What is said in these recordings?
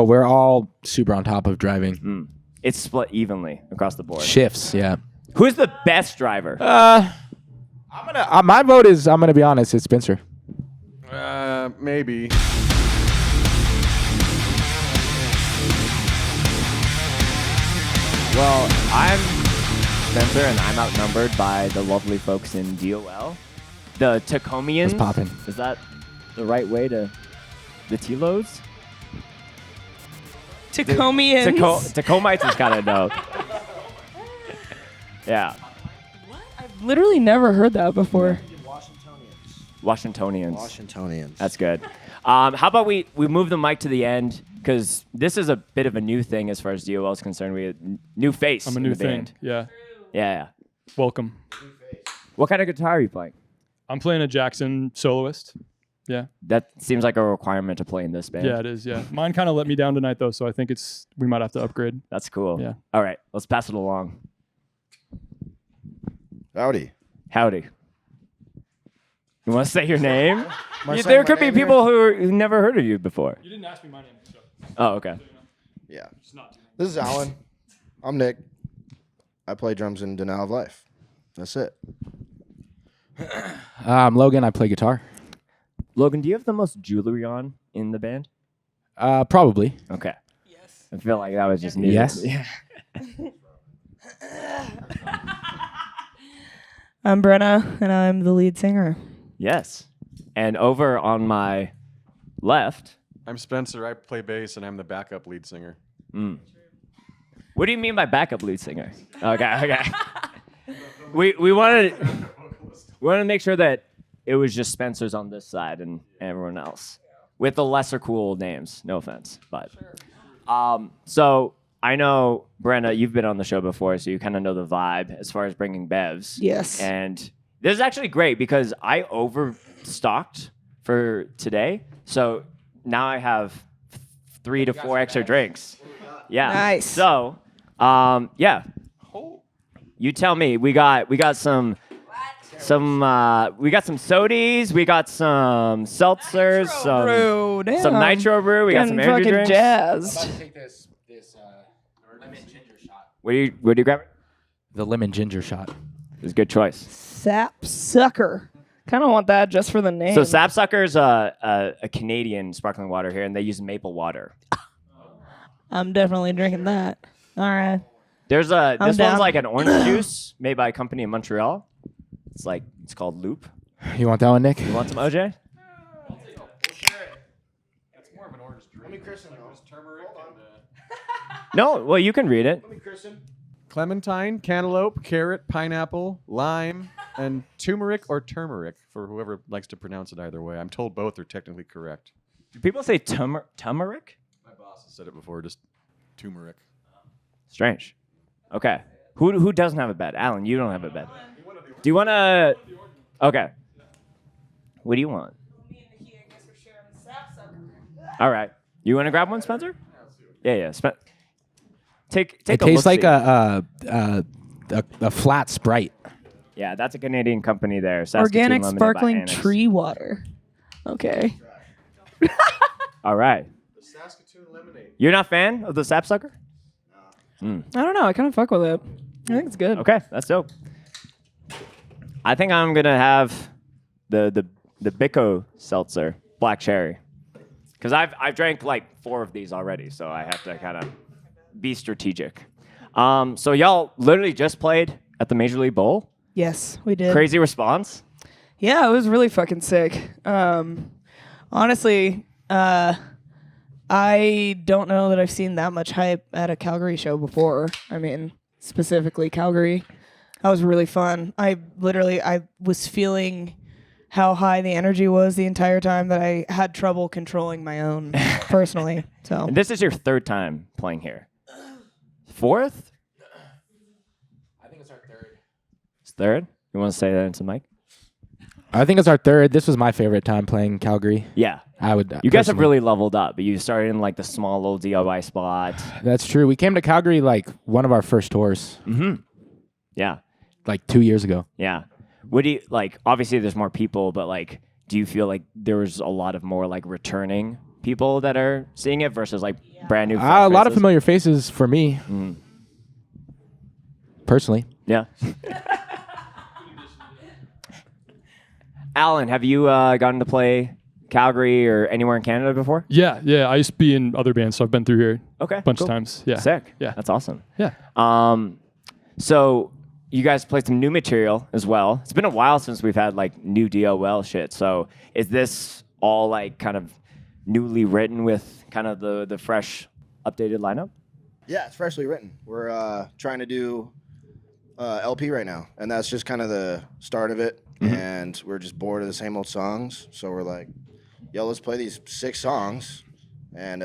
We're all super on top of driving. It's split evenly across the board. Shifts, yeah. Who's the best driver? My vote is, I'm gonna be honest, it's Spencer. Maybe. Well, I'm Spencer, and I'm outnumbered by the lovely folks in DOL. The Tacomians. It's popping. Is that the right way to... The T-loads? Tacomians. Tacomites is kind of dope. Yeah. I've literally never heard that before. Washingtonians. That's good. How about we move the mic to the end, because this is a bit of a new thing as far as DOL is concerned. We have new face. I'm a new in the thing. band. Yeah. Yeah. Welcome. What kind of guitar are you playing? I'm playing a Jackson soloist. Yeah. That seems like a requirement to play in this band. Yeah, it is. Yeah. Mine kind of let me down tonight though, so I think we might have to upgrade. That's cool. Yeah. All right, let's pass it along. Howdy. You want to say your name? There could be people who never heard of you before. You didn't ask me my name, so. Oh, okay. Yeah. This is Alan. I'm Nick. I play drums in Denial of Life. That's it. I'm Logan. I play guitar. Logan, do you have the most jewelry on in the band? Probably. Okay. Yes. I feel like that was just needed. Yes. Yeah. I'm Brenna, and I'm the lead singer. Yes. And over on my left. I'm Spencer. I play bass, and I'm the backup lead singer. What do you mean by backup lead singer? Okay. we wanted to make sure that it was just Spencer's on this side and everyone else with the lesser cool names. No offense, but so I know Brenna, you've been on the show before, so you kind of know the vibe as far as bringing bevs. Yes. And this is actually great because I overstocked for today, so now I have 3 to 4 extra drinks. Yeah. Nice. So, yeah. You tell me. We got some sodies, we got some seltzers, some nitro brew, we got some energy fucking drinks. jazzed. Take this lemon ginger shot. Where do you grab it? The lemon ginger shot. It's a good choice. Sapsucker. Kind of want that just for the name. So Sapsucker's a Canadian sparkling water here, and they use maple water. I'm definitely drinking that. All right. This down. one's like an orange juice made by a company in Montreal. It's called Loop. You want that one, Nick? You want some OJ? That's more of an orange drink. Let me christen it. Turmeric No, well you can read it. Clementine, cantaloupe, carrot, pineapple, lime, and turmeric or turmeric for whoever likes to pronounce it either way. I'm told both are technically correct. Do people say turmeric? My boss has said it before, just turmeric. Strange. Okay. Who doesn't have a bed? Alan, you don't have a bed. Do you want to... Okay. What do you want? All right. You want to grab one, Spencer? Yeah. Take It a tastes look-see. like a flat Sprite. Yeah, that's a Canadian company there. Saskatoon Organic Limited by sparkling Annex. tree water. Okay. All right. The Saskatoon lemonade. You're not a fan of the sapsucker? I don't know. I kind of fuck with it. I think it's good. Okay, that's dope. I think I'm gonna have the Bico seltzer, black cherry, because I've drank like 4 of these already, so I have to kind of be strategic. So y'all literally just played at the Major League Bowl. Yes, we did. Crazy response. Yeah, it was really fucking sick. Honestly, I don't know that I've seen that much hype at a Calgary show before. I mean, specifically Calgary. That was really fun. I was feeling how high the energy was the entire time that I had trouble controlling my own personally. So And this is your 3rd time playing here. 4th? I think it's our 3rd. It's 3rd? You want to say that into the mic? I think it's our 3rd. This was my favorite time playing Calgary. Yeah. I would. You guys have personally. really leveled up, but you started in like the small little DIY spot. That's true. We came to Calgary like one of our first tours, Yeah. like 2 years ago. Yeah. What do you like? Obviously, there's more people, but like, do you feel like there was a lot of more like returning people that are seeing it versus like brand new? A lot of faces? familiar faces for me, personally. Yeah. Alan, have you gotten to play Calgary or anywhere in Canada before? Yeah. I used to be in other bands, so I've been through here Okay. a bunch cool. of times. Yeah. Sick. Yeah. That's awesome. Yeah. So you guys played some new material as well. It's been a while since we've had like new DOL shit. So is this all like kind of newly written with kind of the fresh, updated lineup? Yeah, it's freshly written. We're trying to do LP right now, and that's just kind of the start of it. And we're just bored of the same old songs, so we're like, yo, let's play these 6 songs, and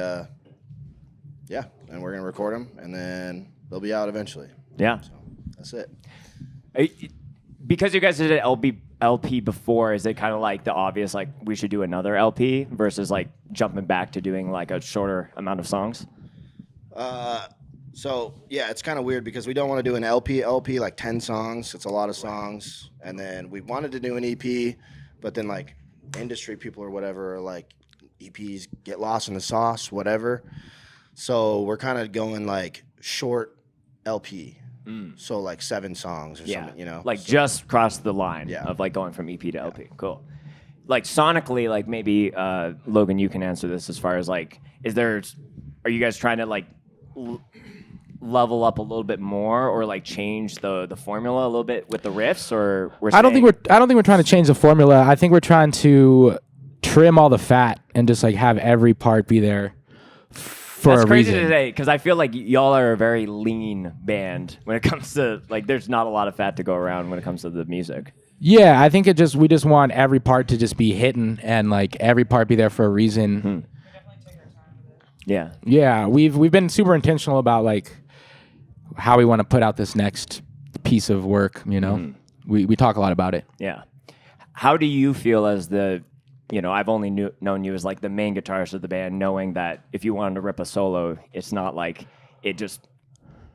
yeah, and we're gonna record them, and then they'll be out eventually. Yeah. So that's it. Because you guys did an LP before, is it kind of like the obvious, like we should do another LP versus like jumping back to doing like a shorter amount of songs? So yeah, it's kind of weird because we don't want to do an LP like 10 songs. It's a lot of songs, and then we wanted to do an EP, but then like industry people or whatever are like EPs get lost in the sauce, whatever. So we're kind of going like short LP. So like 7 songs or something, you know? Like So- just cross the line Yeah. of like going from EP to LP. Cool. Like sonically, like maybe Logan, you can answer this as far as like, are you guys trying to like level up a little bit more or like change the formula a little bit with the riffs, or I don't think we're trying to change the formula. I think we're trying to trim all the fat and just like have every part be there for That's a crazy reason. today because I feel like y'all are a very lean band when it comes to like. There's not a lot of fat to go around when it comes to the music. Yeah, I think we just want every part to just be hitting and like every part be there for a reason. Yeah. Yeah, we've been super intentional about like how we want to put out this next piece of work. You know, we talk a lot about it. Yeah. How do you feel as I've only known you as like the main guitarist of the band, knowing that if you wanted to rip a solo, it's not like it just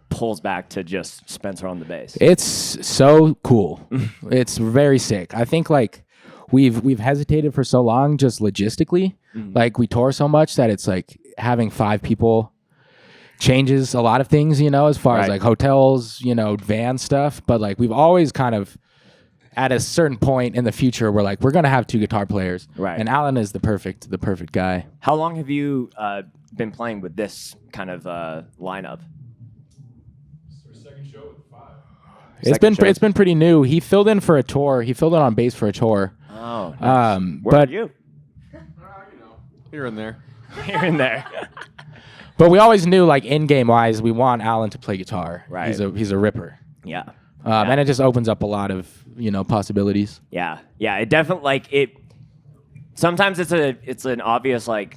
pulls back to just Spencer on the bass. It's so cool. It's very sick. I think like we've hesitated for so long just logistically. Like we tour so much that it's like having 5 people changes a lot of things, as far as Right. like hotels, van stuff. But like we've always kind of at a certain point in the future, we're like, we're gonna have 2 guitar players. Right. And Alan is the perfect guy. How long have you been playing with this kind of lineup? It's been pretty new. He filled in for a tour. He filled in on bass for a tour. Oh, nice. Where but are you? Here and there. Here and there. But we always knew, like in game wise, we want Alan to play guitar. Right. He's a ripper. Yeah. And it just opens up a lot of possibilities. Yeah. It definitely like it. Sometimes it's an obvious like.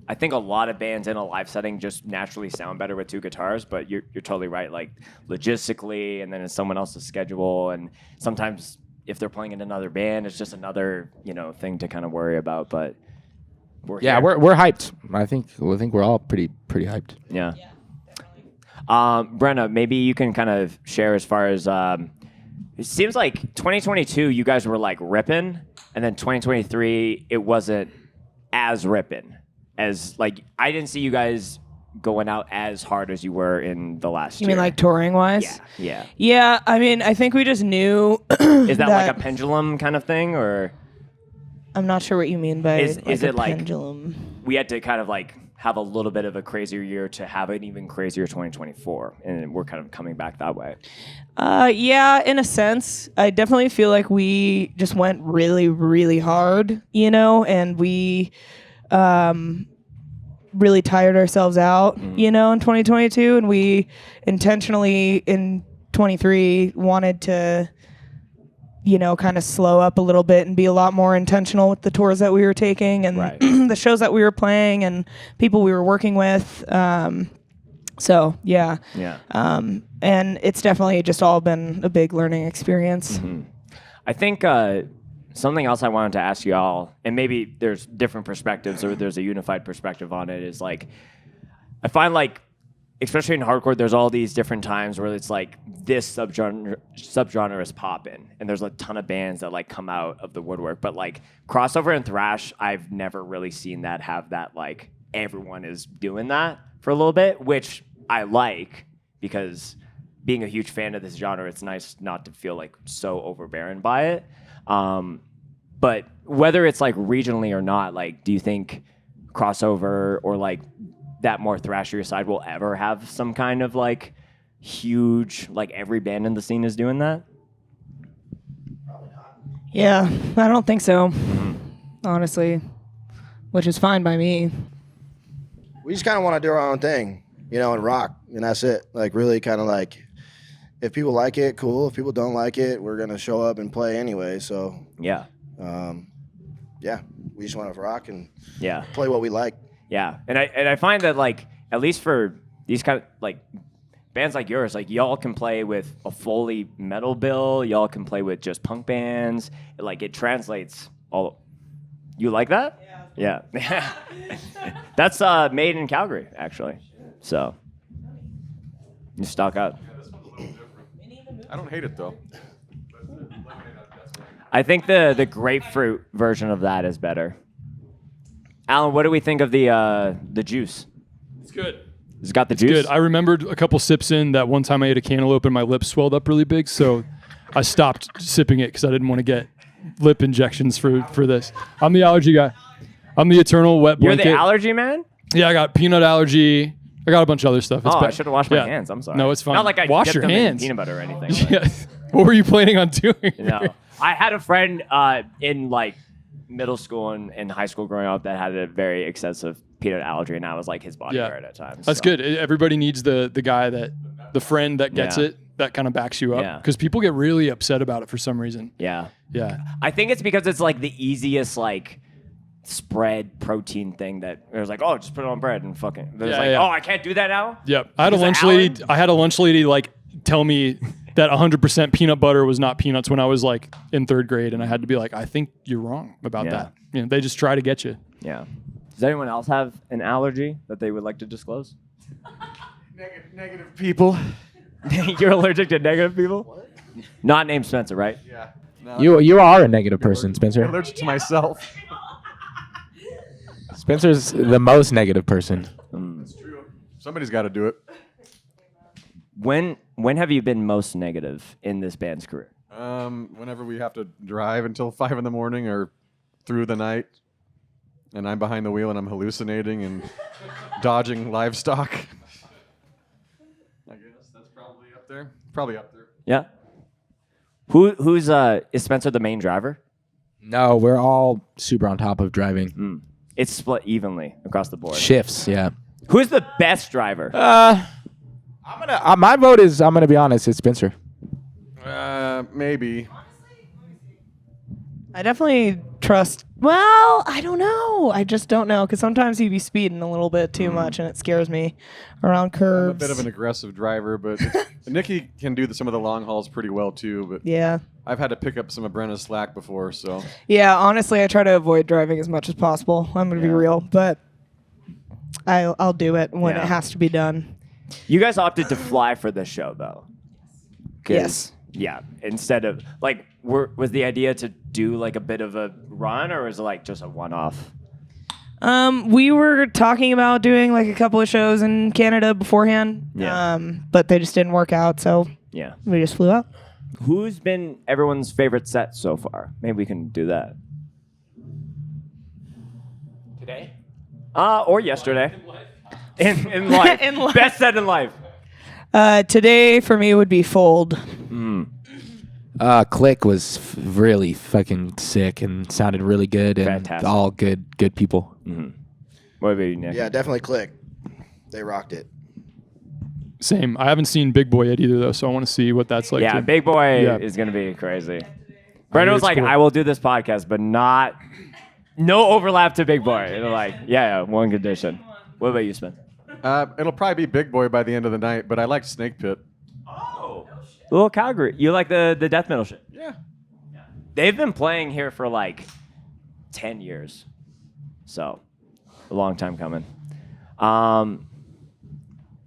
I think a lot of bands in a live setting just naturally sound better with 2 guitars, but you're totally right. Like logistically, and then it's someone else's schedule, and sometimes if they're playing in another band, it's just another thing to kind of worry about. But we're hyped. I think we're all pretty hyped. yeah. Brenna, maybe you can kind of share as far as it seems like 2022 you guys were like ripping, and then 2023 it wasn't as ripping. As like I didn't see you guys going out as hard as you were in the last year. You mean like touring wise? Yeah. Yeah, I mean, I think we just knew. Is that like a pendulum kind of thing, or I'm not sure what you mean by Is a it like- pendulum. we had to kind of like have a little bit of a crazier year to have an even crazier 2024, and we're kind of coming back that way? Yeah, in a sense, I definitely feel like we just went really, really hard, and we really tired ourselves out, in 2022, and we intentionally in 23 wanted to, kind of slow up a little bit and be a lot more intentional with the tours that we were taking and Right. the shows that we were playing and people we were working with. So yeah. Yeah. And it's definitely just all been a big learning experience. I think something else I wanted to ask you all, and maybe there's different perspectives or there's a unified perspective on it, is like I find like especially in hardcore, there's all these different times where it's like this subgenre is popping, and there's a ton of bands that like come out of the woodwork. But like crossover and thrash, I've never really seen that have that like everyone is doing that for a little bit, which I like because being a huge fan of this genre, it's nice not to feel like so overbearing by it. But whether it's like regionally or not, like, do you think crossover or like that more thrashier side will ever have some kind of like huge, like every band in the scene is doing that? Yeah, I don't think so. Honestly, which is fine by me. We just kind of want to do our own thing, you know, and rock, and that's it. Like, really kind of like, if people like it, cool. If people don't like it, we're going to show up and play anyway. So, Yeah. yeah, we just want to rock and Yeah. play what we like. Yeah. And I find that like, at least for these kind of like bands like yours, like y'all can play with a fully metal bill. Y'all can play with just punk bands. Like it translates all. You like that? Yeah. Yeah. That's made in Calgary, actually. So you stock up. I don't hate it though. I think the grapefruit version of that is better. Alan, what do we think of the juice? It's good. It's got the juice. Good. I remembered a couple sips in that one time I ate a cantaloupe and my lips swelled up really big, so I stopped sipping it because I didn't want to get lip injections for this. I'm the allergy guy. I'm the eternal wet You're blanket. the allergy man? Yeah, I got peanut allergy. I got a bunch of other stuff. It's Oh, I bad. should have washed my Yeah. hands. I'm sorry. No, it's fine. Not like I Wash dipped your them in hands. peanut butter or anything. but- Yeah. What were you planning on doing? No. I had a friend in like middle school and high school growing up that had a very excessive peanut allergy, and I was like his bodyguard at times. That's so. good. Everybody needs the guy the friend that gets Yeah. it, that kind of backs you up. Yeah. Because people get really upset about it for some reason. Yeah. Yeah. I think it's because it's like the easiest like spread protein thing that it was like, oh, just put it on bread and fucking. There's like, oh, I can't do that now. Yep. I had a Is it lunch lady. Alan? I had a lunch lady like tell me that 100% peanut butter was not peanuts when I was like in 3rd grade, and I had to be like, I think you're wrong about Yeah. that. You know, they just try to get you. Yeah. Does anyone else have an allergy that they would like to disclose? Negative people. You're allergic to negative people? What? Not named Spencer, right? Yeah. No, You are a negative person, I'm Spencer. allergic to myself. Spencer's the most negative person. It's true. Somebody's got to do it. When have you been most negative in this band's career? Whenever we have to drive until 5 a.m. or through the night, and I'm behind the wheel and I'm hallucinating and dodging livestock. I guess that's probably up there. Probably up there. Yeah. Who's is Spencer the main driver? No, we're all super on top of driving. It's split evenly across the board. Shifts, yeah. Who's the best driver? My vote is, I'm gonna be honest, it's Spencer. Maybe. I definitely trust. Well, I don't know. I just don't know because sometimes he'd be speeding a little bit too much, and it scares me around I'm curves. a bit of an aggressive driver, but Nikki can do some of the long hauls pretty well too. But Yeah. I've had to pick up some of Brenna's slack before, so Yeah, honestly, I try to avoid driving as much as possible. I'm going to be real, but I'll do it when Yeah. it has to be done. You guys opted to fly for this show, though. 'Cause- Yes. Yeah. Instead of like, was the idea to do like a bit of a run, or was it like just a one-off? We were talking about doing like a couple of shows in Canada beforehand, Yeah. but they just didn't work out, so Yeah. we just flew out. Who's been everyone's favorite set so far? Maybe we can do that. Today? Or yesterday. In life. In life. Best set in life. Today for me would be Fold. Click was really fucking sick and sounded really good and Fantastic. all good people. What about you, Nick? Yeah, definitely Click. They rocked it. Same. I haven't seen Big Boy yet either, though, so I want to see what that's like. Yeah, too. Big Boy Yeah. is going to be crazy. Brenna was it's like, cool. I will do this podcast, but no overlap to Big Boy. And they're like, yeah, one condition. What about you, Spence? it'll probably be Big Boy by the end of the night. But I like Snake Pit. Oh. Little Calgary. You like the death metal shit? Yeah. They've been playing here for like 10 years. So, a long time coming.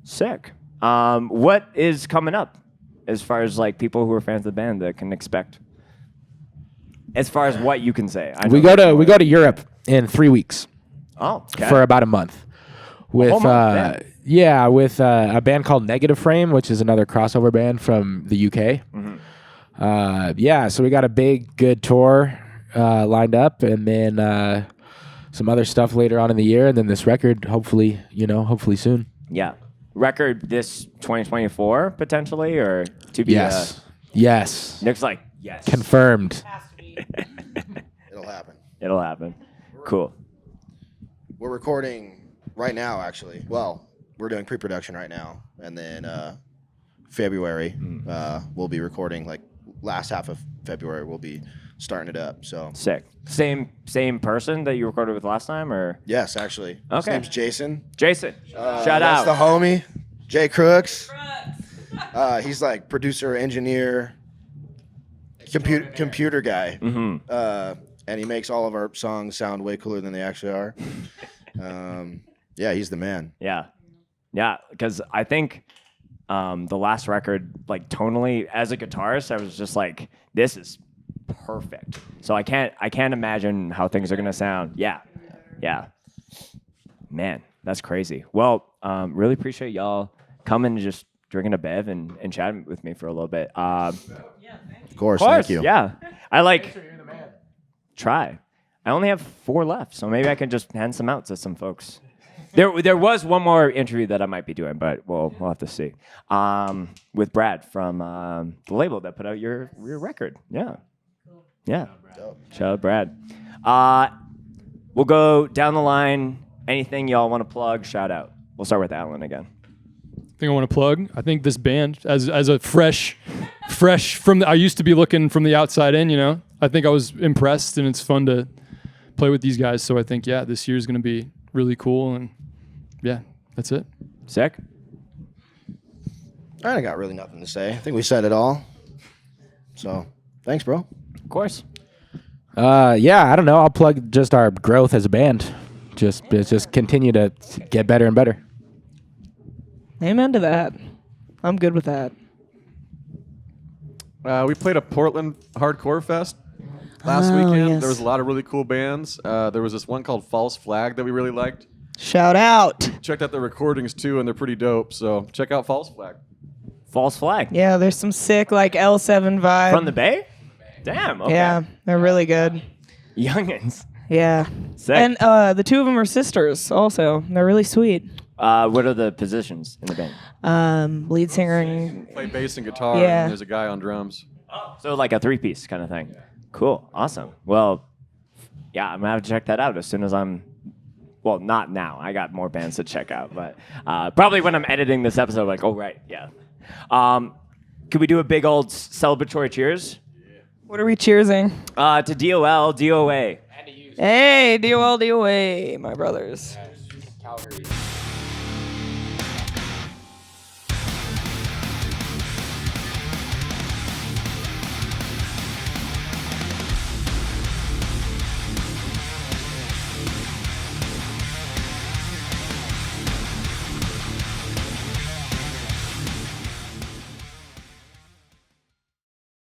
Sick. What is coming up as far as like people who are fans of the band that can expect? As far as what you can say, We go to Europe in 3 weeks Oh, okay. for about a month. With whole month, with a band called Negative Frame, which is another crossover band from the UK. So we got a big good tour lined up, and then some other stuff later on in the year, and then this record, hopefully soon. Yeah. Record this 2024 potentially, or to be? Yes. Nick's like yes. Confirmed. It'll happen. It'll happen. Cool. We're recording right now, actually. Well, we're doing pre-production right now, and then February we'll be recording. Like last half of February, we'll be starting it up. So Sick. Same person that you recorded with last time, or? yes, actually. His Okay. name's Jason. Jason. Shout That's out. the homie, Jay Crooks. He's like producer, engineer, computer guy. And he makes all of our songs sound way cooler than they actually are. He's the man. Yeah. Yeah, because I think the last record, like tonally, as a guitarist, I was just like, this is perfect. So I can't imagine how things are gonna sound. Yeah. Man, that's crazy. Well, really appreciate y'all coming and just drinking a bev and chatting with me for a little bit. Of course, thank you. Yeah. I like try. I only have 4 left, so maybe I can just hand some out to some folks. There was one more interview that I might be doing, but we'll have to see. With Brad from the label that put out your record. Yeah. Yeah. Shout out Brad. We'll go down the line. Anything y'all want to plug, shout out. We'll start with Alan again. Thing I want to plug. I think this band, as a fresh from I used to be looking from the outside in, I think I was impressed, and it's fun to play with these guys. So I think this year's going to be really cool, and that's it. Sick. I got really nothing to say. I think we said it all. So thanks, bro. Of course. I don't know. I'll plug just our growth as a band. Just continue to get better and better. Amen to that. I'm good with that. We played a Portland Hardcore Fest last weekend. Yes. There was a lot of really cool bands. There was this one called False Flag that we really liked. Shout out. Checked out the recordings too, and they're pretty dope. So check out False Flag. False flag. Yeah, there's some sick like L7 vibe. From the Bay? Damn. Okay. Yeah, they're really good. Youngins. Yeah. Sick. And the two of them are sisters also. They're really sweet. What are the positions in the band? Lead singer and Play bass and guitar, Yeah. and there's a guy on drums. So like a 3-piece kind of thing. Cool. Awesome. Well, yeah, I'm going to have to check that out as soon as well, not now. I got more bands to check out, but probably when I'm editing this episode, like, oh, right, yeah. Could we do a big old celebratory cheers? what are we cheersing? To DOL, DOA. Hey, DOL, DOA, my brothers. Calgary.